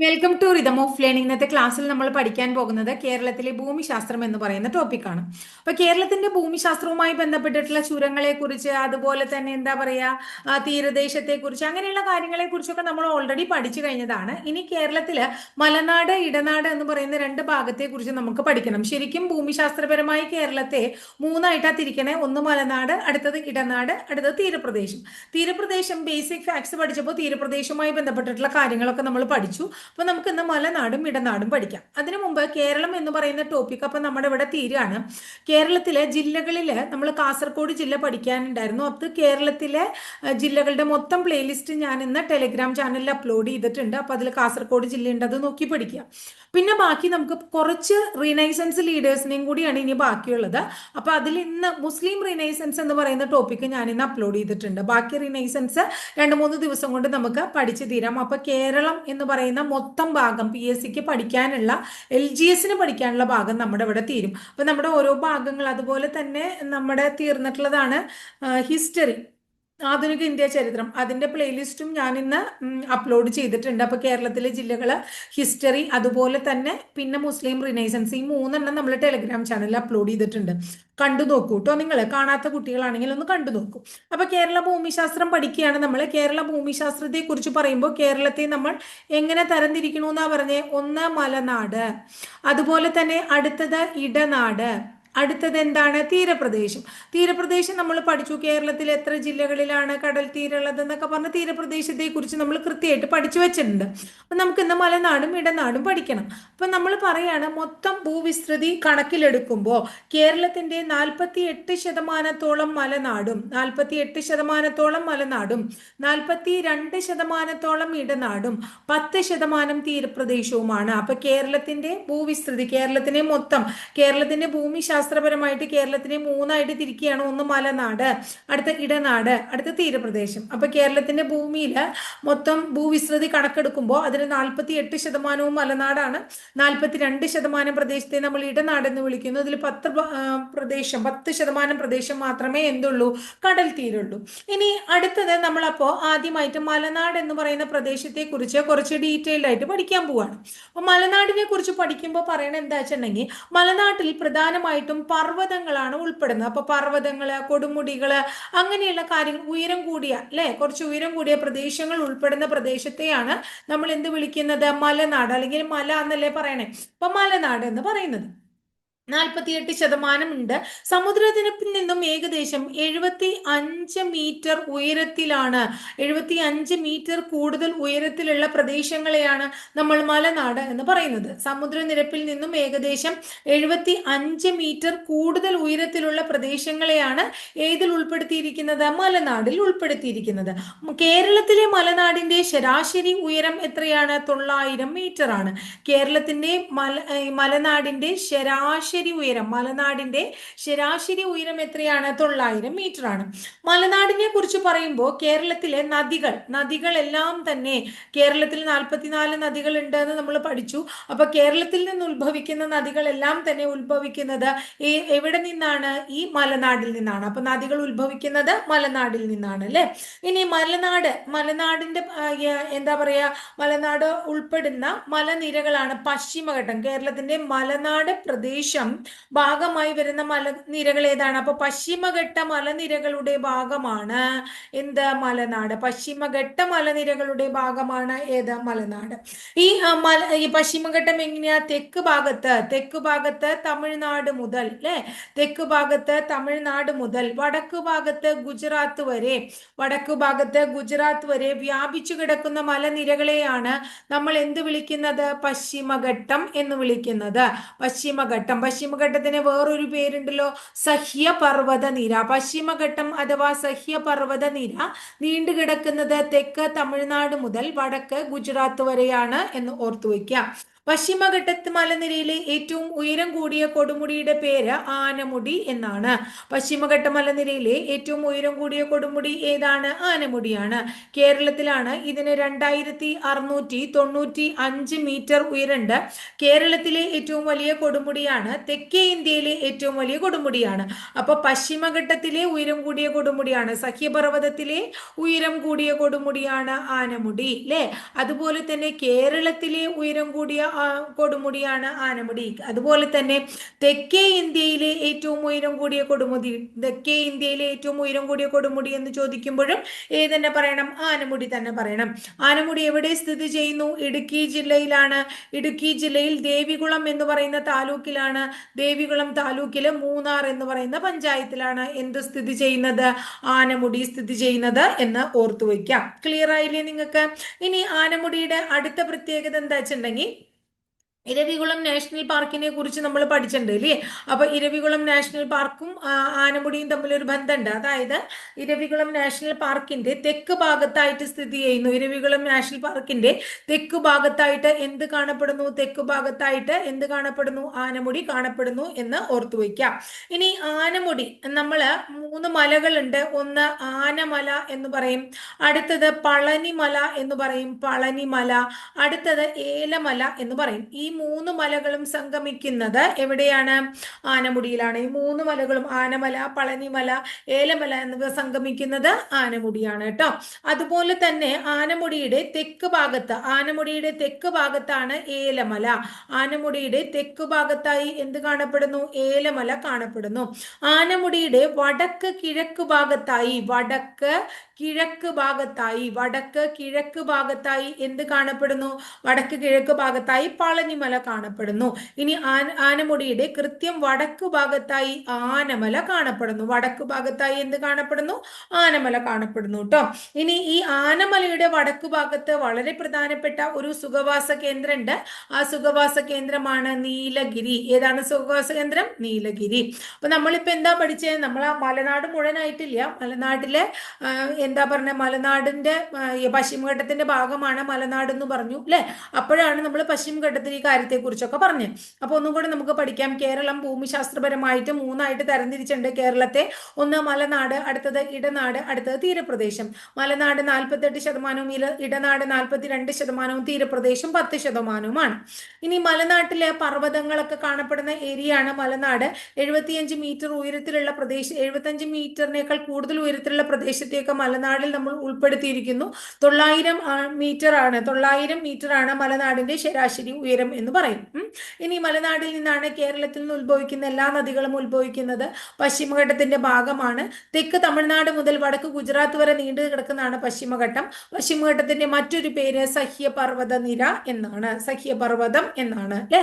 Welcome to rhythm of learning. ഇന്നത്തെ ക്ലാസ്സിൽ നമ്മൾ പഠിക്കാൻ പോകുന്നത് കേരളത്തിലെ ഭൂമിശാസ്ത്രം എന്ന് പറയുന്ന ടോപ്പിക്കാണ്. അപ്പൊ കേരളത്തിന്റെ ഭൂമിശാസ്ത്രവുമായി ബന്ധപ്പെട്ടിട്ടുള്ള ചുരങ്ങളെ കുറിച്ച്, അതുപോലെ തന്നെ എന്താ പറയാ, തീരദേശത്തെ കുറിച്ച്, അങ്ങനെയുള്ള കാര്യങ്ങളെ കുറിച്ചൊക്കെ നമ്മൾ ഓൾറെഡി പഠിച്ചു കഴിഞ്ഞതാണ്. ഇനി കേരളത്തില് മലനാട്, ഇടനാട് എന്ന് പറയുന്ന രണ്ട് ഭാഗത്തെ കുറിച്ച് നമുക്ക് പഠിക്കണം. ശരിക്കും ഭൂമിശാസ്ത്രപരമായി കേരളത്തെ മൂന്നായിട്ടാ തിരിക്കണേ. ഒന്ന് മലനാട്, അടുത്തത് ഇടനാട്, അടുത്തത് തീരപ്രദേശം. തീരപ്രദേശം ബേസിക് ഫാക്ട്സ് പഠിച്ചപ്പോൾ തീരപ്രദേശവുമായി ബന്ധപ്പെട്ടിട്ടുള്ള കാര്യങ്ങളൊക്കെ നമ്മൾ പഠിച്ചു. അപ്പൊ നമുക്ക് ഇന്ന് മലനാടും ഇടനാടും പഠിക്കാം. അതിനു മുമ്പ് കേരളം എന്ന് പറയുന്ന ടോപ്പിക് അപ്പൊ നമ്മുടെ ഇവിടെ തീരാണ്. കേരളത്തിലെ ജില്ലകളില് നമ്മൾ കാസർഗോഡ് ജില്ല പഠിക്കാനുണ്ടായിരുന്നു. അത് കേരളത്തിലെ ജില്ലകളുടെ മൊത്തം പ്ലേലിസ്റ്റ് ഞാൻ ഇന്ന് ടെലിഗ്രാം ചാനലിൽ അപ്ലോഡ് ചെയ്തിട്ടുണ്ട്. അപ്പൊ അതിൽ കാസർഗോഡ് ജില്ലയുണ്ട്, അത് നോക്കി പഠിക്കുക. പിന്നെ ബാക്കി നമുക്ക് കുറച്ച് റിനൈസൻസ് ലീഡേഴ്സിനെയും കൂടിയാണ് ഇനി ബാക്കിയുള്ളത്. അപ്പൊ അതിൽ ഇന്ന് മുസ്ലിം റിനൈസൻസ് എന്ന് പറയുന്ന ടോപ്പിക്ക് ഞാൻ ഇന്ന് അപ്ലോഡ് ചെയ്തിട്ടുണ്ട്. ബാക്കി റിനൈസൻസ് 2-3 ദിവസം കൊണ്ട് നമുക്ക് പഠിച്ചു തീരാം. അപ്പൊ കേരളം എന്ന് പറയുന്ന മൊത്തം ഭാഗം PSCക്ക് പഠിക്കാനുള്ള, LGSന് പഠിക്കാനുള്ള ഭാഗം നമ്മുടെ ഇവിടെ തീരും. അപ്പൊ നമ്മുടെ ഓരോ ഭാഗങ്ങൾ അതുപോലെ തന്നെ നമ്മുടെ തീർന്നിട്ടുള്ളതാണ് ഹിസ്റ്ററി, ആധുനിക ഇന്ത്യ ചരിത്രം. അതിന്റെ പ്ലേലിസ്റ്റും ഞാൻ ഇന്ന് അപ്ലോഡ് ചെയ്തിട്ടുണ്ട്. അപ്പൊ കേരളത്തിലെ ജില്ലകള്, ഹിസ്റ്ററി, അതുപോലെ തന്നെ പിന്നെ മുസ്ലിം റിനൈസൻസ്, ഈ 3 നമ്മൾ ടെലിഗ്രാം ചാനലിൽ അപ്ലോഡ് ചെയ്തിട്ടുണ്ട്. കണ്ടു നോക്കൂ കേട്ടോ. നിങ്ങൾ കാണാത്ത കുട്ടികളാണെങ്കിൽ ഒന്ന് കണ്ടു നോക്കൂ. അപ്പൊ കേരള ഭൂമിശാസ്ത്രം പഠിക്കുകയാണ് നമ്മൾ. കേരള ഭൂമിശാസ്ത്രത്തെ കുറിച്ച് പറയുമ്പോൾ കേരളത്തെ നമ്മൾ എങ്ങനെ തരംതിരിക്കണമെന്നാ പറഞ്ഞേ. ഒന്ന് മലനാട്, അതുപോലെ തന്നെ അടുത്തത് ഇടനാട്, അടുത്തത് എന്താണ്, തീരപ്രദേശം. തീരപ്രദേശം നമ്മൾ പഠിച്ചു. കേരളത്തിൽ എത്ര ജില്ലകളിലാണ് കടൽ തീരമുള്ളത് എന്നൊക്കെ പറഞ്ഞ തീരപ്രദേശത്തെ കുറിച്ച് നമ്മൾ കൃത്യമായിട്ട് പഠിച്ചു വെച്ചിട്ടുണ്ട്. അപ്പൊ നമുക്ക് ഇന്ന് മലനാടും ഇടനാടും പഠിക്കണം. അപ്പൊ നമ്മൾ പറയാണ് മൊത്തം ഭൂവിസ്തൃതി കണക്കിലെടുക്കുമ്പോൾ കേരളത്തിന്റെ 48% മലനാടും 42% ഇടനാടും 10% തീരപ്രദേശവുമാണ്. അപ്പൊ കേരളത്തിന്റെ ഭൂവിസ്തൃതി, കേരളത്തിന്റെ മൊത്തം, കേരളത്തിന്റെ ഭൂമിശാസ്ത്രപരമായിട്ട് കേരളത്തിനെ 3ആയിട്ട് തിരിക്കുകയാണ്. ഒന്ന് മലനാട്, അടുത്ത ഇടനാട്, അടുത്ത തീരപ്രദേശം. അപ്പൊ കേരളത്തിന്റെ ഭൂമിയിൽ മൊത്തം ഭൂവിസ്തൃതി കണക്കെടുക്കുമ്പോൾ അതിന് 48% മലനാടാണ്, 42% പ്രദേശത്തെ നമ്മൾ ഇടനാട് എന്ന് വിളിക്കുന്നു. ഇതിൽ 10% പ്രദേശം മാത്രമേ എന്തുള്ളൂ, കടൽ തീരുള്ളൂ. ഇനി അടുത്തത് നമ്മളപ്പോ ആദ്യമായിട്ട് മലനാട് എന്ന് പറയുന്ന പ്രദേശത്തെ കുറിച്ച് കുറച്ച് ഡീറ്റെയിൽഡ് ആയിട്ട് പഠിക്കാൻ പോവാണ്. അപ്പൊ മലനാടിനെ കുറിച്ച് പഠിക്കുമ്പോൾ പറയണത് എന്താ വെച്ചിട്ടുണ്ടെങ്കിൽ, മലനാട്ടിൽ പ്രധാനമായിട്ടും പർവ്വതങ്ങളാണ് ഉൾപ്പെടുന്നത്. അപ്പൊ പർവ്വതങ്ങള്, കൊടുമുടികള്, അങ്ങനെയുള്ള കാര്യങ്ങൾ, ഉയരം കൂടിയ അല്ലെ, കുറച്ച് ഉയരം കൂടിയ പ്രദേശങ്ങൾ ഉൾപ്പെടുന്ന പ്രദേശത്തെയാണ് നമ്മൾ എന്ത് വിളിക്കുന്നത്, മലനാട്, അല്ലെങ്കിൽ മല എന്നല്ലേ പറയണേ. അപ്പൊ മലനാട് എന്ന് പറയുന്നത് 48% ഉണ്ട്. സമുദ്രനിരപ്പിൽ നിന്നും ഏകദേശം 75 മീറ്റർ ഉയരത്തിലാണ്. 75 മീറ്റർ കൂടുതൽ ഉയരത്തിലുള്ള പ്രദേശങ്ങളെയാണ് നമ്മൾ മലനാട് എന്ന് പറയുന്നത്. സമുദ്രനിരപ്പിൽ നിന്നും ഏകദേശം 75 മീറ്റർ കൂടുതൽ ഉയരത്തിലുള്ള പ്രദേശങ്ങളെയാണ് ഏതിൽ ഉൾപ്പെടുത്തിയിരിക്കുന്നത്, മലനാടിൽ ഉൾപ്പെടുത്തിയിരിക്കുന്നത്. കേരളത്തിലെ മലനാടിന്റെ ശരാശരി ഉയരം എത്രയാണ്, 900 മീറ്റർ ആണ്. കേരളത്തിന്റെ മലനാടിന്റെ മലനാടിന്റെ ശരാശരി ഉയരം എത്രയാണ്, 900 മീറ്റർ ആണ്. മലനാടിനെ കുറിച്ച് പറയുമ്പോൾ കേരളത്തിലെ നദികളെല്ലാം തന്നെ, കേരളത്തിൽ 44 നദികൾ ഉണ്ട് എന്ന് നമ്മൾ പഠിച്ചു. അപ്പൊ കേരളത്തിൽ നിന്ന് ഉത്ഭവിക്കുന്ന നദികളെല്ലാം തന്നെ ഉത്ഭവിക്കുന്നത് എവിടെ നിന്നാണ്, ഈ മലനാടിൽ നിന്നാണ്. അപ്പൊ നദികൾ ഉത്ഭവിക്കുന്നത് മലനാടിൽ നിന്നാണ് അല്ലെ. ഇനി മലനാടിന്റെ എന്താ പറയാ, മലനാട് ഉൾപ്പെടുന്ന മലനിരകളാണ് പശ്ചിമഘട്ടം. കേരളത്തിന്റെ മലനാട് പ്രദേശം ഭാഗമായി വരുന്ന മലനിരകൾ ഏതാണ്, അപ്പൊ പശ്ചിമഘട്ട മലനിരകളുടെ ഭാഗമാണ് എന്ത്, മലനാട്. പശ്ചിമഘട്ട മലനിരകളുടെ ഭാഗമാണ് ഏത്, മലനാട്. ഈ പശ്ചിമഘട്ടം എങ്ങനെയാ, തെക്ക് ഭാഗത്ത് തമിഴ്നാട് മുതൽ അല്ലെ, തെക്ക് ഭാഗത്ത് തമിഴ്നാട് മുതൽ വടക്ക് ഭാഗത്ത് ഗുജറാത്ത് വരെ വ്യാപിച്ചു കിടക്കുന്ന മലനിരകളെയാണ് നമ്മൾ എന്ത് വിളിക്കുന്നത്, പശ്ചിമഘട്ടം എന്ന് വിളിക്കുന്നത്. പശ്ചിമഘട്ടത്തിന് വേറൊരു പേരുണ്ടല്ലോ, സഹ്യപർവ്വത നിര. പശ്ചിമഘട്ടം അഥവാ സഹ്യപർവ്വത നിര നീണ്ടുകിടക്കുന്നത് തെക്ക് തമിഴ്നാട് മുതൽ വടക്ക് ഗുജറാത്ത് വരെയാണ് എന്ന് ഓർത്തു വയ്ക്കുക. പശ്ചിമഘട്ട മലനിരയിലെ ഏറ്റവും ഉയരം കൂടിയ കൊടുമുടിയുടെ പേര് ആനമുടി എന്നാണ്. പശ്ചിമഘട്ട മലനിരയിലെ ഏറ്റവും ഉയരം കൂടിയ കൊടുമുടി ഏതാണ്? ആനമുടിയാണ്. കേരളത്തിലാണ് ഇതിന് 2695 മീറ്റർ ഉയരണ്ട്. കേരളത്തിലെ ഏറ്റവും വലിയ കൊടുമുടിയാണ്. തെക്കേ ഇന്ത്യയിലെ ഏറ്റവും വലിയ കൊടുമുടിയാണ്. അപ്പൊ പശ്ചിമഘട്ടത്തിലെ ഉയരം കൂടിയ കൊടുമുടിയാണ്. സഹ്യപർവ്വതത്തിലെ ഉയരം കൂടിയ കൊടുമുടിയാണ് ആനമുടി, അല്ലെ? അതുപോലെ തന്നെ കേരളത്തിലെ ഉയരം കൂടിയ കൊടുമുടിയാണ് ആനമുടി. അതുപോലെ തന്നെ തെക്കേ ഇന്ത്യയിലെ ഏറ്റവും ഉയരം കൂടിയ കൊടുമുടി, തെക്കേ ഇന്ത്യയിലെ ഏറ്റവും ഉയരം കൂടിയ കൊടുമുടി എന്ന് ചോദിക്കുമ്പോഴും ഏതെന്നെ പറയണം? ആനമുടി തന്നെ പറയണം. ആനമുടി എവിടെ സ്ഥിതി ചെയ്യുന്നു? ഇടുക്കി ജില്ലയിലാണ്. ഇടുക്കി ജില്ലയിൽ ദേവികുളം എന്ന് പറയുന്ന താലൂക്കിലാണ്. ദേവികുളം താലൂക്കില് മൂന്നാർ എന്ന് പറയുന്ന പഞ്ചായത്തിലാണ് എന്ത് സ്ഥിതി ചെയ്യുന്നത്? ആനമുടി സ്ഥിതി ചെയ്യുന്നത് എന്ന് ഓർത്തു വയ്ക്കാം. ക്ലിയർ ആയില്ലേ നിങ്ങൾക്ക്? ഇനി ആനമുടിയുടെ അടുത്ത പ്രത്യേകത എന്താ വെച്ചിട്ടുണ്ടെങ്കിൽ, ഇരവികുളം നാഷണൽ പാർക്കിനെ കുറിച്ച് നമ്മൾ പഠിച്ചിട്ടുണ്ട്, അല്ലേ? അപ്പൊ ഇരവികുളം നാഷണൽ പാർക്കും ആനമുടിയും തമ്മിലൊരു ബന്ധമുണ്ട്. അതായത് ഇരവികുളം നാഷണൽ പാർക്കിന്റെ തെക്ക് ഭാഗത്തായിട്ട് സ്ഥിതി ചെയ്യുന്നു. ഇരവികുളം നാഷണൽ പാർക്കിന്റെ തെക്ക് ഭാഗത്തായിട്ട് എന്ത് കാണപ്പെടുന്നു? തെക്ക് ഭാഗത്തായിട്ട് എന്ത് കാണപ്പെടുന്നു? ആനമുടി കാണപ്പെടുന്നു എന്ന് ഓർത്തു വയ്ക്കാം. ഇനി ആനമുടി, നമ്മള് 3 മലകളുണ്ട്. ഒന്ന് ആനമല എന്ന് പറയും, അടുത്തത് പളനിമല എന്ന് പറയും, പളനിമല, അടുത്തത് ഏലമല എന്ന് പറയും. ഈ 3 മലകളും സംഗമിക്കുന്നത് എവിടെയാണ്? ആനമുടിയിലാണ്. ഈ 3 മലകളും, ആനമല, പളനിമല, ഏലമല എന്നിവ സംഗമിക്കുന്നത് ആനമുടിയാണ് കേട്ടോ. അതുപോലെ തന്നെ ആനമുടിയുടെ തെക്ക് ഭാഗത്താണ് ഏലമല. ആനമുടിയുടെ തെക്ക് ഭാഗത്തായി എന്ത് കാണപ്പെടുന്നു? ഏലമല കാണപ്പെടുന്നു. ആനമുടിയുടെ വടക്ക് കിഴക്ക് ഭാഗത്തായി എന്ത് കാണപ്പെടുന്നു? വടക്ക് കിഴക്ക് ഭാഗത്തായി പളനിമല കാണപ്പെടുന്നു. ഇനി ആനമുടിയുടെ കൃത്യം വടക്ക് ഭാഗത്തായി ആനമല കാണപ്പെടുന്നു. വടക്ക് ഭാഗത്തായി എന്ത് കാണപ്പെടുന്നു? ആനമല കാണപ്പെടുന്നു കേട്ടോ. ഇനി ഈ ആനമലയുടെ വടക്ക് ഭാഗത്ത് വളരെ പ്രധാനപ്പെട്ട ഒരു സുഖവാസ കേന്ദ്രം ഉണ്ട്. ആ സുഖവാസ കേന്ദ്രമാണ് നീലഗിരി. ഏതാണ് സുഖവാസ കേന്ദ്രം? നീലഗിരി. അപ്പൊ നമ്മളിപ്പോ എന്താ പഠിച്ചത്? നമ്മൾ ആ മലനാട് മുഴുവനായിട്ടില്ല. മലനാട്ടിലെ എന്താ പറഞ്ഞ, മലനാടിന്റെ പശ്ചിമഘട്ടത്തിന്റെ ഭാഗമാണ് മലനാട് എന്ന് പറഞ്ഞു, അല്ലെ? അപ്പോഴാണ് നമ്മൾ പശ്ചിമഘട്ടത്തിൽ ഈ കാര്യത്തെ കുറിച്ചൊക്കെ പറഞ്ഞത്. അപ്പൊ ഒന്നും കൂടെ നമുക്ക് പഠിക്കാം. കേരളം ഭൂമിശാസ്ത്രപരമായിട്ട് 3ആയിട്ട് തരംതിരിച്ചിട്ടുണ്ട് കേരളത്തെ. ഒന്ന് മലനാട്, അടുത്തത് ഇടനാട്, അടുത്തത് തീരപ്രദേശം. മലനാട് 48%, ഇടനാട് 42%, തീരപ്രദേശം 10%. ഇനി മലനാട്ടിലെ പർവ്വതങ്ങളൊക്കെ കാണപ്പെടുന്ന ഏരിയയാണ് മലനാട്. 75 മീറ്റർ ഉയരത്തിലുള്ള പ്രദേശം, 75 മീറ്ററിനേക്കാൾ കൂടുതൽ ഉയരത്തിലുള്ള പ്രദേശത്തേക്ക് മലനാടിൽ നമ്മൾ ഉൾപ്പെടുത്തിയിരിക്കുന്നു. 900 മീറ്റർ ആണ് മലനാടിന്റെ ശരാശരി ഉയരം എന്ന് പറയും. ഇനി മലനാടിൽ നിന്നാണ് കേരളത്തിൽ നിന്ന് ഉത്ഭവിക്കുന്ന എല്ലാ നദികളും ഉത്ഭവിക്കുന്നത്. പശ്ചിമഘട്ടത്തിന്റെ ഭാഗമാണ്. തെക്ക് തമിഴ്നാട് മുതൽ വടക്ക് ഗുജറാത്ത് വരെ നീണ്ടു കിടക്കുന്നതാണ് പശ്ചിമഘട്ടം. പശ്ചിമഘട്ടത്തിന്റെ മറ്റൊരു പേര് സഹ്യപർവ്വത നിര എന്നാണ്, സഹ്യപർവ്വതം എന്നാണ്, അല്ലെ?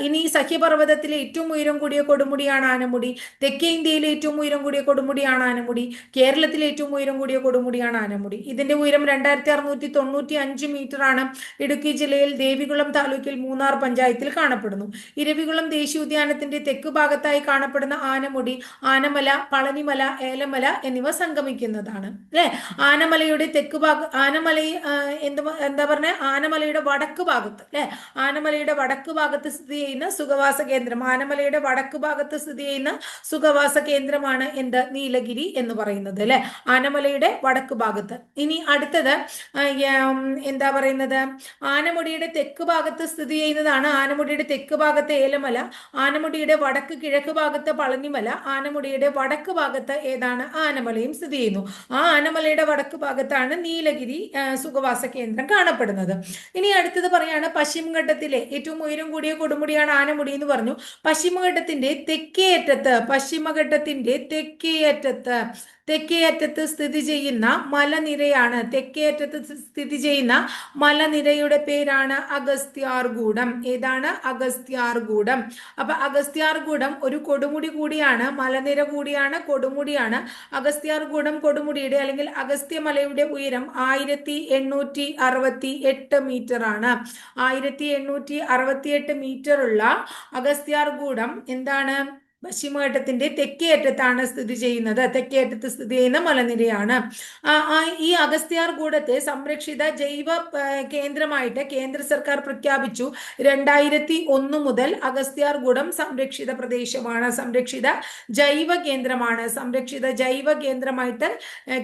ഇനി സഹ്യപർവ്വതത്തിലെ ഏറ്റവും ഉയരം കൂടിയ കൊടുമുടിയാണ് ആനമുടി. തെക്കേ ഇന്ത്യയിലെ ഏറ്റവും ഉയരം കൂടിയ കൊടുമുടിയാണ് ആനമുടി. കേരളത്തിലെ ഏറ്റവും ഉയരം കൂടിയ കൊടുമുടിയാണ് ആനമുടി. ഇതിന്റെ ഉയരം 2695 മീറ്റർ ആണ്. ഇടുക്കി ജില്ലയിൽ ദേവികുളം താലൂക്കിൽ മൂന്നാർ പഞ്ചായത്തിൽ കാണപ്പെടുന്നു. ഇരവികുളം ദേശീയോദ്യാനത്തിന്റെ തെക്ക് ഭാഗത്തായി കാണപ്പെടുന്ന ആനമുടി, ആനമല, പളനിമല, ഏലമല എന്നിവ സംഗമിക്കുന്നതാണ്, അല്ലെ? ആനമലയുടെ തെക്ക് ആനമലയുടെ വടക്ക് ഭാഗത്ത്, അല്ലെ? ആനമലയുടെ വടക്ക് ഭാഗത്ത് സ്ഥിതി ചെയ്യുന്ന സുഖവാസ കേന്ദ്രം, ആനമലയുടെ വടക്ക് ഭാഗത്ത് സ്ഥിതി ചെയ്യുന്ന സുഖവാസ കേന്ദ്രമാണ് എന്ത്? നീലഗിരി എന്ന് പറയുന്നത്, അല്ലെ? ആനമലയുടെ വടക്ക് ഭാഗത്ത്. ഇനി അടുത്തത് എന്താ പറയുന്നത്? ആനമുടിയുടെ തെക്ക് ഭാഗത്ത് സ്ഥിതി ചെയ്യുന്നതാണ്, ആനമുടിയുടെ തെക്ക് ഭാഗത്ത് ഏലമല, ആനമുടിയുടെ വടക്ക് കിഴക്ക് ഭാഗത്ത് പളനിമല, ആനമുടിയുടെ വടക്ക് ഭാഗത്ത് ഏതാണ്? ആനമലയും സ്ഥിതി ചെയ്യുന്നു. ആ ആനമലയുടെ വടക്ക് ഭാഗത്താണ് നീലഗിരി സുഖവാസ കേന്ദ്രം കാണപ്പെടുന്നത്. ഇനി അടുത്തത് പറയാണ് പശ്ചിമഘട്ടത്തിലെ ഏറ്റവും ഉയരം കൂടിയ കൊടുമുടിയാണ് ആനമുടി എന്ന് പറഞ്ഞു. പശ്ചിമഘട്ടത്തിന്റെ തെക്കേ അറ്റത്ത് സ്ഥിതി ചെയ്യുന്ന മലനിരയാണ്, മലനിരയുടെ പേരാണ് അഗസ്ത്യാർകൂടം. ഏതാണ്? അഗസ്ത്യാർകൂടം. അപ്പൊ അഗസ്ത്യാർകൂടം ഒരു കൊടുമുടി കൂടിയാണ്, മലനിര കൂടിയാണ്, കൊടുമുടിയാണ്. അഗസ്ത്യാർകൂടം കൊടുമുടിയുടെ അല്ലെങ്കിൽ അഗസ്ത്യമലയുടെ ഉയരം 1868 മീറ്റർ ആണ്. 1868 മീറ്റർ ഉള്ള അഗസ്ത്യാർകൂടം എന്താണ്? പശ്ചിമഘട്ടത്തിന്റെ തെക്കേ അറ്റത്താണ് സ്ഥിതി ചെയ്യുന്നത്. തെക്കേ അറ്റത്ത് സ്ഥിതി ചെയ്യുന്ന മലനിരയാണ്. ഈ അഗസ്ത്യാർകൂടത്തെ സംരക്ഷിത ജൈവ കേന്ദ്രമായിട്ട് കേന്ദ്ര സർക്കാർ പ്രഖ്യാപിച്ചു. 2001 മുതൽ അഗസ്ത്യാർകൂടം സംരക്ഷിത പ്രദേശമാണ്, സംരക്ഷിത ജൈവ കേന്ദ്രമാണ്. സംരക്ഷിത ജൈവ കേന്ദ്രമായിട്ട്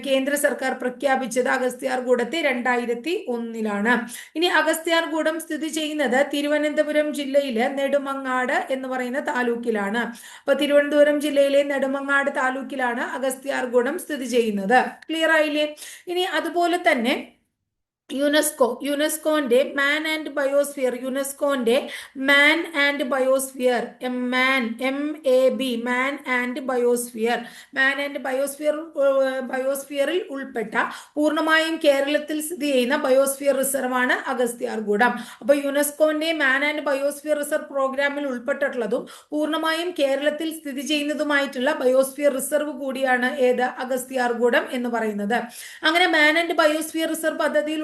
കേന്ദ്ര സർക്കാർ പ്രഖ്യാപിച്ചത് അഗസ്ത്യാർകൂടത്തെ 2001-ലാണ്. ഇനി അഗസ്ത്യാർകൂടം സ്ഥിതി ചെയ്യുന്നത് തിരുവനന്തപുരം ജില്ലയിലെ നെടുമങ്ങാട് എന്ന് പറയുന്ന താലൂക്കിലാണ്. അപ്പൊ തിരുവനന്തപുരം ജില്ലയിലെ നെടുമങ്ങാട് താലൂക്കിലാണ് അഗസ്ത്യാർകൂടം സ്ഥിതി ചെയ്യുന്നത്. ക്ലിയർ ആയില്ലേ? ഇനി അതുപോലെ തന്നെ യുനെസ്കോന്റെ മാൻ ആൻഡ് ബയോസ്ഫിയർ, യുനെസ്കോന്റെ man and biosphere, MAB, man and biosphere, man and ബയോസ്ഫിയറിൽ ഉൾപ്പെട്ട പൂർണ്ണമായും കേരളത്തിൽ സ്ഥിതി ചെയ്യുന്ന ബയോസ്ഫിയർ റിസർവ് ആണ് അഗസ്ത്യാർകൂടം. അപ്പൊ യുനെസ്കോന്റെ മാൻ ആൻഡ് ബയോസ്ഫിയർ റിസർവ് പ്രോഗ്രാമിൽ ഉൾപ്പെട്ടിട്ടുള്ളതും പൂർണ്ണമായും കേരളത്തിൽ സ്ഥിതി ചെയ്യുന്നതുമായിട്ടുള്ള ബയോസ്ഫിയർ റിസർവ് കൂടിയാണ് ഏത്? അഗസ്ത്യാർകൂടം എന്ന് പറയുന്നത്. അങ്ങനെ മാൻ ആൻഡ് ബയോസ്ഫിയർ റിസർവ് പദ്ധതിയിൽ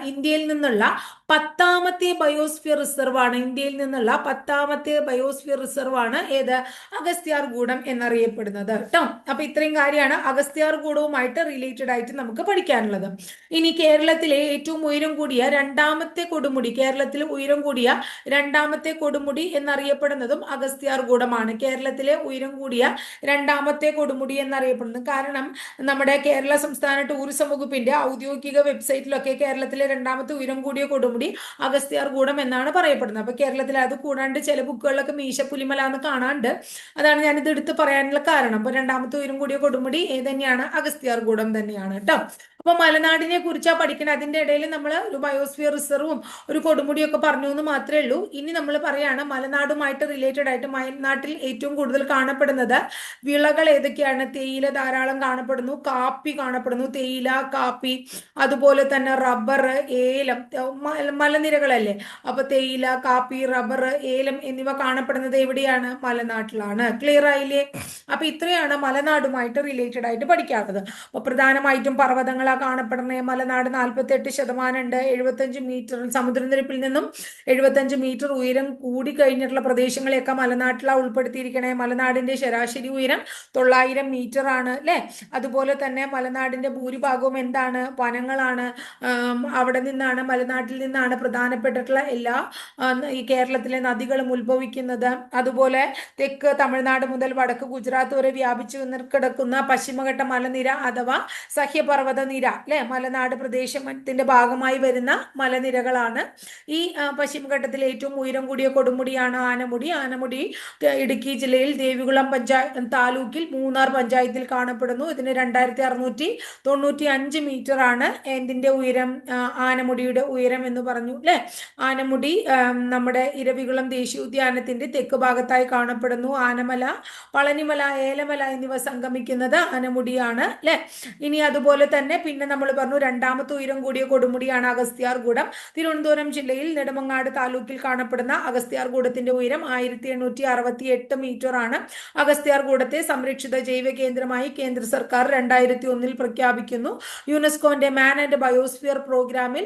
ഇന്ത്യയിൽ നിന്നുള്ള 10ാമത്തെ ബയോസ്ഫിയർ റിസർവ് ആണ്. ഇന്ത്യയിൽ നിന്നുള്ള 10ാമത്തെ ബയോസ്ഫിയർ റിസർവ് ആണ് ഏത്? അഗസ്ത്യാർകൂടം എന്നറിയപ്പെടുന്നത് കേട്ടോ. അപ്പൊ ഇത്രയും കാര്യമാണ് അഗസ്ത്യാർകൂടവുമായിട്ട് റിലേറ്റഡ് ആയിട്ട് നമുക്ക് പഠിക്കാനുള്ളത്. ഇനി കേരളത്തിലെ ഏറ്റവും ഉയരം കൂടിയ രണ്ടാമത്തെ കൊടുമുടി, കേരളത്തിൽ ഉയരം കൂടിയ രണ്ടാമത്തെ കൊടുമുടി എന്നറിയപ്പെടുന്നതും അഗസ്ത്യാർകൂടമാണ്. കേരളത്തിലെ ഉയരം കൂടിയ രണ്ടാമത്തെ കൊടുമുടി എന്നറിയപ്പെടുന്നത് കാരണം നമ്മുടെ കേരള സംസ്ഥാന ടൂറിസം വകുപ്പിന്റെ ഔദ്യോഗിക വെബ്സൈറ്റിലൊക്കെ കേരളത്തിലെ രണ്ടാമത്തെ ഉയരം കൂടിയ കൊടുമുടി അഗസ്ത്യാർകൂടം എന്നാണ് പറയപ്പെടുന്നത്. അപ്പൊ കേരളത്തിൽ അത് കൂടാണ്ട് ചില ബുക്കുകളിലൊക്കെ മീശപ്പുലിമല എന്ന് കാണാണ്ട്, അതാണ് ഞാനിത് എടുത്ത് പറയാനുള്ള കാരണം. അപ്പൊ രണ്ടാമത്തെ ഉയരം കൂടിയ കൊടുമുടി ഏത് തന്നെയാണ്? അഗസ്ത്യാർകൂടം തന്നെയാണ് കേട്ടോ. അപ്പൊ മലനാടിനെ കുറിച്ചാ പഠിക്കണം. അതിന്റെ ഇടയിൽ നമ്മൾ ഒരു ബയോസ്ഫിയർ റിസർവും ഒരു കൊടുമുടിയൊക്കെ പറഞ്ഞു എന്ന് മാത്രമേ ഉള്ളൂ. ഇനി നമ്മൾ പറയാണ് മലനാടുമായിട്ട് റിലേറ്റഡ് ആയിട്ട് മലനാട്ടിൽ ഏറ്റവും കൂടുതൽ കാണപ്പെടുന്നത് വിളകൾ ഏതൊക്കെയാണ്? തേയില ധാരാളം കാണപ്പെടുന്നു, കാപ്പി കാണപ്പെടുന്നു, തേയില, കാപ്പി, അതുപോലെ തന്നെ റബ്ബർ, ഏലം, മലനിരകളല്ലേ. അപ്പൊ തേയില, കാപ്പി, റബ്ബർ, ഏലം എന്നിവ കാണപ്പെടുന്നത് എവിടെയാണ്? മലനാട്ടിലാണ്. ക്ലിയർ ആയില്ലേ? അപ്പൊ ഇത്രയാണ് മലനാടുമായിട്ട് റിലേറ്റഡ് ആയിട്ട് പഠിക്കാത്തത്. അപ്പൊ പ്രധാനമായിട്ടും പർവ്വതങ്ങളാ കാണപ്പെടുന്നത്. മലനാട് 48% ഉണ്ട്. 75 മീറ്റർ സമുദ്രനിരപ്പിൽ നിന്നും 75 മീറ്റർ ഉയരം കൂടി കഴിഞ്ഞിട്ടുള്ള പ്രദേശങ്ങളെയൊക്കെ മലനാട്ടിലാണ് ഉൾപ്പെടുത്തിയിരിക്കണേ. മലനാടിന്റെ ശരാശരി ഉയരം 900 മീറ്റർ ആണ് അല്ലെ. അതുപോലെ തന്നെ മലനാടിന്റെ ഭൂരിഭാഗവും എന്താണ്? വനങ്ങളാണ്. അവിടെ നിന്നാണ്, മലനാട്ടിൽ നിന്നാണ് പ്രധാനപ്പെട്ടിട്ടുള്ള എല്ലാ ഈ കേരളത്തിലെ നദികളും ഉത്ഭവിക്കുന്നത്. അതുപോലെ തെക്ക് തമിഴ്നാട് മുതൽ വടക്ക് ഗുജറാത്ത് വരെ വ്യാപിച്ചു കിടക്കുന്ന പശ്ചിമഘട്ട മലനിര അഥവാ സഹ്യപർവ്വത നിര അല്ലെ, മലനാട് പ്രദേശത്തിന്റെ ഭാഗമായി വരുന്ന മലനിരകളാണ്. ഈ പശ്ചിമഘട്ടത്തിലെ ഏറ്റവും ഉയരം കൂടിയ കൊടുമുടിയാണ് ആനമുടി. ആനമുടി ഇടുക്കി ജില്ലയിൽ ദേവികുളം താലൂക്കിൽ മൂന്നാർ പഞ്ചായത്തിൽ കാണപ്പെടുന്നു. ഇതിന് 2695 മീറ്റർ ആണ് ഇതിന്റെ ഉയരം, ആനമുടിയുടെ ഉയരം എന്ന് പറഞ്ഞു അല്ലെ. ആനമുടി നമ്മുടെ ഇരവികുളം ദേശീയോദ്യാനത്തിന്റെ തെക്ക് ഭാഗത്തായി കാണപ്പെടുന്നു. ആനമല, പളനിമല, ഏലമല എന്നിവ സംഗമിക്കുന്നത് ആനമുടിയാണ് അല്ലെ. ഇനി അതുപോലെ തന്നെ പിന്നെ നമ്മൾ പറഞ്ഞു രണ്ടാമത്തെ ഉയരം കൂടിയ കൊടുമുടിയാണ് അഗസ്ത്യാർകൂടം. തിരുവനന്തപുരം ജില്ലയിൽ നെടുമങ്ങാട് താലൂക്കിൽ കാണപ്പെടുന്ന അഗസ്ത്യാർകൂടത്തിന്റെ ഉയരം 1868 മീറ്റർ ആണ്. അഗസ്ത്യാർകൂടത്തെ സംരക്ഷിത ജൈവ കേന്ദ്രമായി കേന്ദ്ര സർക്കാർ 2001 പ്രഖ്യാപിക്കുന്നു. യുനെസ്കോന്റെ മാൻ ആൻഡ് ബയോസ്ഫിയർ പ്രോഗ്രാമിൽ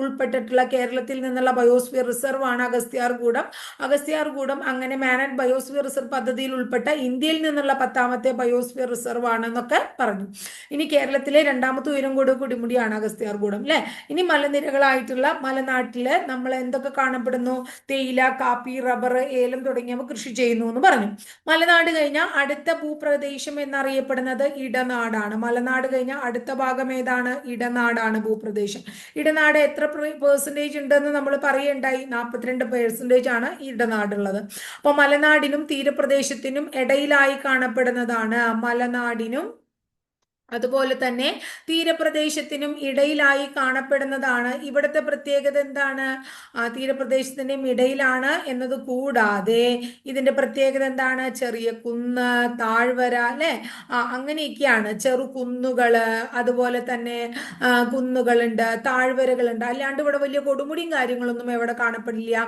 ഉൾപ്പെട്ടിട്ടുള്ള കേരളത്തിൽ നിന്നുള്ള ബയോസ്ഫിയർ റിസർവ് ആണ് അഗസ്ത്യാർകൂടം. അഗസ്ത്യാർകൂടം അങ്ങനെ മാൻ ആൻഡ് ബയോസ്ഫിയർ റിസർവ് പദ്ധതിയിൽ ഉൾപ്പെട്ട ഇന്ത്യയിൽ നിന്നുള്ള 10ാമത്തെ ബയോസ്ഫിയർ റിസർവ് ആണെന്നൊക്കെ പറഞ്ഞു. ഇനി കേരളത്തിലെ രണ്ടാമത്തെ ഉയരം കൂടിയ കൊടുമുടിയാണ് അഗസ്ത്യാർകൂടം അല്ലെ. ഇനി മലനിരകളായിട്ടുള്ള മലനാട്ടില് നമ്മൾ എന്തൊക്കെ കാണപ്പെടുന്നു? തേയില, കാപ്പി, റബ്ബർ, ഏലം തുടങ്ങിയവ കൃഷി ചെയ്യുന്നു എന്ന് പറഞ്ഞു. മലനാട് കഴിഞ്ഞാൽ അടുത്ത ഭൂപ്രദേശം എന്നറിയപ്പെടുന്നത് ഇടനാടാണ്. മലനാട് കഴിഞ്ഞാൽ അടുത്ത ഭാഗം ഏതാണ്? ഇടനാടാണ് ഭൂപ്രദേശം. ഇടനാട് എത്ര പെർസെന്റേജ് ഉണ്ടെന്ന് നമ്മൾ പറയണ്ടായി? 42% ആണ് ഇടനാടുള്ളത്. അപ്പൊ മലനാടിനും തീരപ്രദേശത്തിനും ഇടയിലായി കാണപ്പെടുന്നതാണ്. മലനാടിനും അതുപോലെ തന്നെ തീരപ്രദേശത്തിനും ഇടയിലായി കാണപ്പെടുന്നതാണ്. ഇവിടുത്തെ പ്രത്യേകത എന്താണ്? തീരപ്രദേശത്തിന്റെയും ഇടയിലാണ് എന്നത് കൂടാതെ ഇതിന്റെ പ്രത്യേകത എന്താണ്? ചെറിയ കുന്ന്, താഴ്വര അല്ലെ, അങ്ങനെയൊക്കെയാണ്. ചെറു കുന്നുകള്, അതുപോലെ തന്നെ കുന്നുകളുണ്ട്, താഴ്വരകളുണ്ട്. അല്ലാണ്ട് ഇവിടെ വലിയ കൊടുമുടിയും കാര്യങ്ങളൊന്നും എവിടെ കാണപ്പെടില്ല,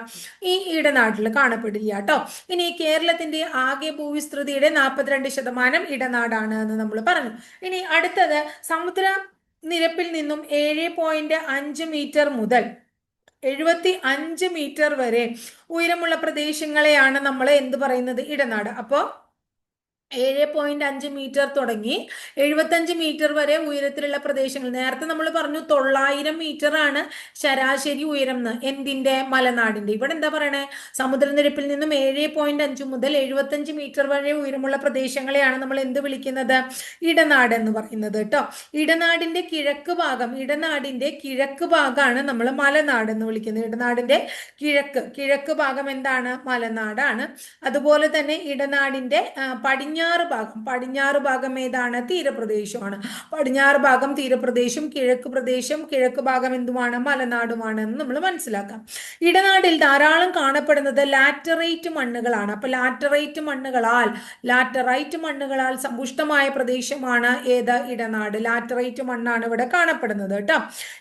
ഈ ഇടനാട്ടിൽ കാണപ്പെടില്ല കേട്ടോ. ഇനി കേരളത്തിന്റെ ആകെ ഭൂവിസ്തൃതിയുടെ 42% ഇടനാടാണ് എന്ന് നമ്മൾ പറഞ്ഞു. ഇനി അടുത്തത് സമുദ്ര നിരപ്പിൽ നിന്നും 7.5 മീറ്റർ മുതൽ 75 മീറ്റർ വരെ ഉയരമുള്ള പ്രദേശങ്ങളെയാണ് നമ്മൾ എന്ത് പറയുന്നത്? ഇടനാട്. അപ്പോൾ 7.5 മീറ്റർ തുടങ്ങി 75 മീറ്റർ വരെ ഉയരത്തിലുള്ള പ്രദേശങ്ങൾ. നേരത്തെ നമ്മൾ പറഞ്ഞു 900 മീറ്റർ ആണ് ശരാശരി ഉയരം എന്ന്. എന്തിന്റെ? മലനാടിന്റെ. ഇവിടെ എന്താ പറയണേ? സമുദ്രനിരപ്പിൽ നിന്നും 7.5 മുതൽ 75 മീറ്റർ വരെ ഉയരമുള്ള പ്രദേശങ്ങളെയാണ് നമ്മൾ എന്ത് വിളിക്കുന്നത്? ഇടനാട് എന്ന് പറയുന്നത് കേട്ടോ. ഇടനാടിന്റെ കിഴക്ക് ഭാഗമാണ് നമ്മൾ മലനാട് എന്ന് വിളിക്കുന്നത്. ഇടനാടിന്റെ കിഴക്ക് ഭാഗം എന്താണ്? മലനാടാണ്. അതുപോലെ തന്നെ ഇടനാടിന്റെ പടിഞ്ഞാറ് ഭാഗം ഏതാണ്? തീരപ്രദേശമാണ്. പടിഞ്ഞാറ് ഭാഗം തീരപ്രദേശം, കിഴക്ക് ഭാഗം എന്തുമാണ്? മലനാടുമാണ് എന്ന് നമ്മൾ മനസ്സിലാക്കാം. ഇടനാടിൽ ധാരാളം കാണപ്പെടുന്നത് ലാറ്ററൈറ്റ് മണ്ണുകളാണ്. അപ്പൊ ലാറ്ററൈറ്റ് മണ്ണുകളാൽ സമ്പുഷ്ടമായ പ്രദേശമാണ് ഏത്? ഇടനാട്. ലാറ്ററൈറ്റ് മണ്ണാണ് ഇവിടെ കാണപ്പെടുന്നത് കേട്ടോ.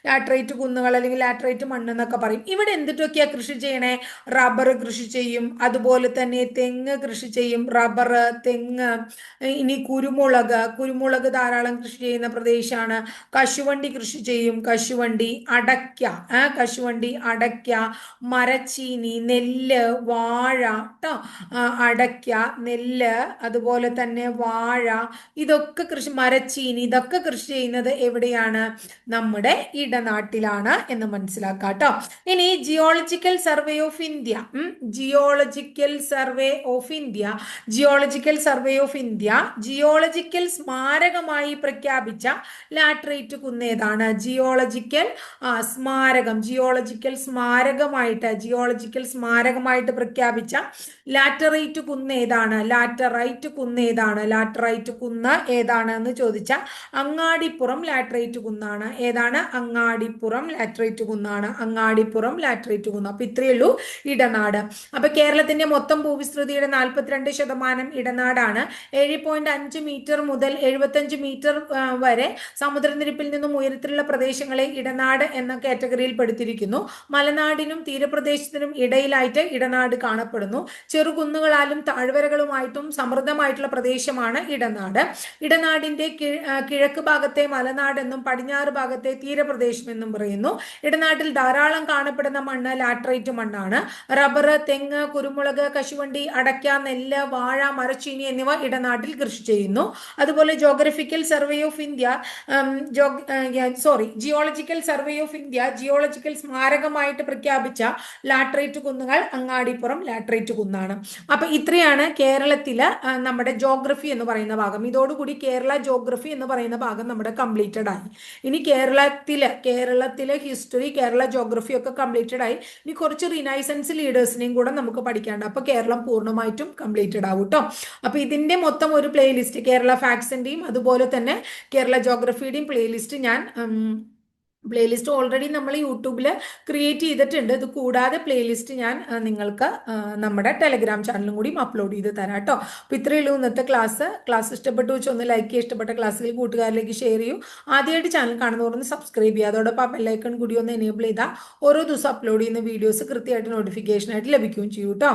ലാറ്ററൈറ്റ് കുന്നുകൾ അല്ലെങ്കിൽ ലാറ്ററൈറ്റ് മണ്ണ് എന്നൊക്കെ പറയും. ഇവിടെ എന്തിട്ടൊക്കെയാ കൃഷി ചെയ്യണേ? റബ്ബർ കൃഷി ചെയ്യും, അതുപോലെ തന്നെ തെങ്ങ് കൃഷി ചെയ്യും. റബ്ബർ, തെങ്ങ്, ഇനി കുരുമുളക് ധാരാളം കൃഷി ചെയ്യുന്ന പ്രദേശമാണ്. കശുവണ്ടി കൃഷി ചെയ്യും. കശുവണ്ടി, അടയ്ക്ക, മരച്ചീനി, നെല്ല്, വാഴ ട്ടോ. അടയ്ക്ക, നെല്ല്, അതുപോലെ തന്നെ വാഴ, മരച്ചീനി ഇതൊക്കെ കൃഷി ചെയ്യുന്നത് എവിടെയാണ്? നമ്മുടെ ഇടനാട്ടിലാണ് എന്ന് മനസ്സിലാക്കാം കേട്ടോ. ഇനി geological survey of India geological സ്മാരകമായി പ്രഖ്യാപിച്ച ലാറ്ററൈറ്റ് കുന്ന് ഏതാണ്? ജിയോളജിക്കൽ സ്മാരകമായിട്ട് പ്രഖ്യാപിച്ച ലാറ്ററൈറ്റ് കുന്ന് ഏതാണ്? ലാറ്ററൈറ്റ് കുന്ന് ഏതാണ് എന്ന് ചോദിച്ചാൽ അങ്ങാടിപ്പുറം ലാറ്ററൈറ്റ് കുന്നാണ്. ഏതാണ്? അങ്ങാടിപ്പുറം ലാറ്ററൈറ്റ് കുന്ന്. അപ്പൊ ഇത്രയേ ഉള്ളൂ ഇടനാട്. അപ്പൊ കേരളത്തിന്റെ മൊത്തം ഭൂവിസ്തൃതിയുടെ 42% ഇടനാടാണ്. 7.5 മീറ്റർ മുതൽ 75 മീറ്റർ വരെ സമുദ്രനിരപ്പിൽ നിന്നും ഉയരത്തിലുള്ള പ്രദേശങ്ങളെ ഇടനാട് എന്ന കാറ്റഗറിയിൽ പെടുത്തിയിരിക്കുന്നു. മലനാടിനും തീരപ്രദേശത്തിനും ഇടയിലായിട്ട് ഇടനാട് കാണപ്പെടുന്നു. ചെറുകുന്നുകളാലും താഴ്വരകളുമായിട്ടും സമൃദ്ധമായിട്ടുള്ള പ്രദേശമാണ് ഇടനാട്. ഇടനാടിന്റെ കിഴക്ക് ഭാഗത്തെ മലനാട് എന്നും പടിഞ്ഞാറ് ഭാഗത്തെ തീരപ്രദേശം എന്നും പറയുന്നു. ഇടനാട്ടിൽ ധാരാളം കാണപ്പെടുന്ന മണ്ണ് ലാറ്ററൈറ്റ് മണ്ണാണ്. റബ്ബർ, തെങ്ങ്, കുരുമുളക്, കശുവണ്ടി, അടയ്ക്ക, നെല്ല്, വാഴ, മരച്ചീനി എന്നിവ ഇടനാട്ടിൽ കൃഷി ചെയ്യുന്നു. അതുപോലെ geological survey of India geological സ്മാരകമായിട്ട് പ്രഖ്യാപിച്ച ലാറ്ററൈറ്റ് കുന്നുകൾ അങ്ങാടിപ്പുറം ലാറ്ററൈറ്റ് കുന്നാണ്. അപ്പൊ ഇത്രയാണ് കേരളത്തിലെ നമ്മുടെ ജോഗ്രഫി എന്ന് പറയുന്ന ഭാഗം. ഇതോടുകൂടി കേരള ജോഗ്രഫി എന്ന് പറയുന്ന ഭാഗം നമ്മുടെ കംപ്ലീറ്റഡ് ആയി. ഇനി കേരളത്തിലെ ഹിസ്റ്ററി, കേരള ജോഗ്രഫി ഒക്കെ കംപ്ലീറ്റഡ് ആയി. ഇനി കുറച്ച് റിനൈസൻസ് ലീഡേഴ്സിനെയും കൂടെ നമുക്ക് പഠിക്കാണ്ട്. അപ്പൊ കേരളം പൂർണ്ണമായിട്ടും കംപ്ലീറ്റഡ് ആവും കേട്ടോ. അപ്പൊ ഇതിന്റെ മൊത്തം ഒരു പ്ലേലിസ്റ്റ്, കേരള ഫാക്ട്സിന്റെയും അതുപോലെ തന്നെ കേരള ജോഗ്രഫിയുടെയും പ്ലേലിസ്റ്റ് ഓൾറെഡി നമ്മൾ യൂട്യൂബിൽ ക്രിയേറ്റ് ചെയ്തിട്ടുണ്ട്. ഇത് കൂടാതെ പ്ലേലിസ്റ്റ് ഞാൻ നിങ്ങൾക്ക് നമ്മുടെ ടെലഗ്രാം ചാനലും കൂടി അപ്ലോഡ് ചെയ്ത് തരാം കേട്ടോ. അപ്പോൾ ഇത്രയേ ഉള്ളൂ ഇന്നത്തെ ക്ലാസ് ഇഷ്ടപ്പെട്ടു വെച്ച് ഒന്ന് ലൈക്ക് ചെയ്യുക. ഇഷ്ടപ്പെട്ട ക്ലാസ്സുകൾ കൂട്ടുകാരിലേക്ക് ഷെയർ ചെയ്യൂ. ആദ്യമായിട്ട് ചാനൽ കാണുന്നവരൊന്ന് സബ്സ്ക്രൈബ് ചെയ്യുക. അതോടൊപ്പം ആ ബെല്ലൈക്കൺ കൂടി ഒന്ന് എനേബിൾ ചെയ്താൽ ഓരോ ദിവസം അപ്ലോഡ് ചെയ്യുന്ന വീഡിയോസ് കൃത്യമായിട്ട് നോട്ടിഫിക്കേഷനായിട്ട് ലഭിക്കുകയും ചെയ്യും കേട്ടോ.